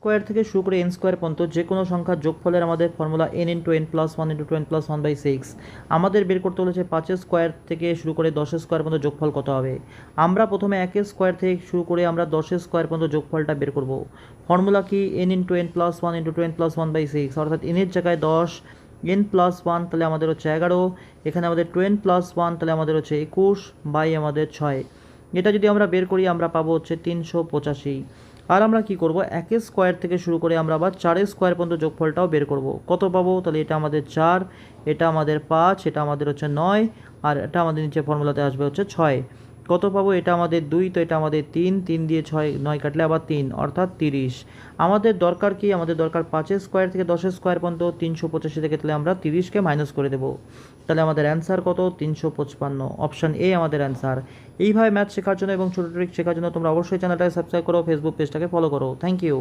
Square থেকে শুরু করে এন স্কোয়ার পর্যন্ত যে কোনো সংখ্যার যোগফলের আমাদের formula n into n plus one into two n plus one by six. আমাদের বের করতে বলেছে 5 স্কোয়ার থেকে শুরু করে 10 স্কোয়ার পর্যন্ত যোগফল কত হবে। আমরা প্রথমে 1 স্কোয়ার থেকে শুরু করে আমরা 10 স্কোয়ার পর্যন্ত যোগফলটা বের করব। ফর্মুলা কি n into n plus one into two n plus one by six, অর্থাৎ এনের জায়গায় 10, এন প্লাস ওয়ান তাহলে আমাদের হচ্ছে 11, এখানে আমাদের টু এন প্লাস ওয়ান তাহলে আমাদের হচ্ছে 21 বাই আমাদের 6। এটা যদি আমরা বের করি আমরা পাবো হচ্ছে 385। আর আমরা কি করব, 1 স্কোয়ার থেকে শুরু করে আমরা আবার 4 স্কোয়ার পর্যন্ত যোগফলটাও বের করব। কত পাবো, তাহলে এটা আমাদের 4, এটা আমাদের 5, এটা আমাদের হচ্ছে 9, আর এটা আমাদের নিচে ফর্মুলাতে আসবে হচ্ছে 6। কত পাবো, এটা আমাদের 2, তো এটা আমাদের 3, 3 দিয়ে 6 9 কাটলে আবার 3, অর্থাৎ 30। আমাদের দরকার কি, আমাদের দরকার 5 স্কোয়ার থেকে 10 স্কোয়ার পর্যন্ত 385 থেকে, তাহলে আমরা 30কে মাইনাস করে দেবো। তাহলে আমাদের অ্যান্সার কত, 355। অপশান এ আমাদের অ্যান্সার। এইভাবে ম্যাথ শেখার জন্য এবং ছোটো ট্রিক শেখার জন্য তোমরা অবশ্যই চ্যানেলটাকে সাবস্ক্রাইব করো, ফেসবুক পেজটাকে ফলো করো। Thank you.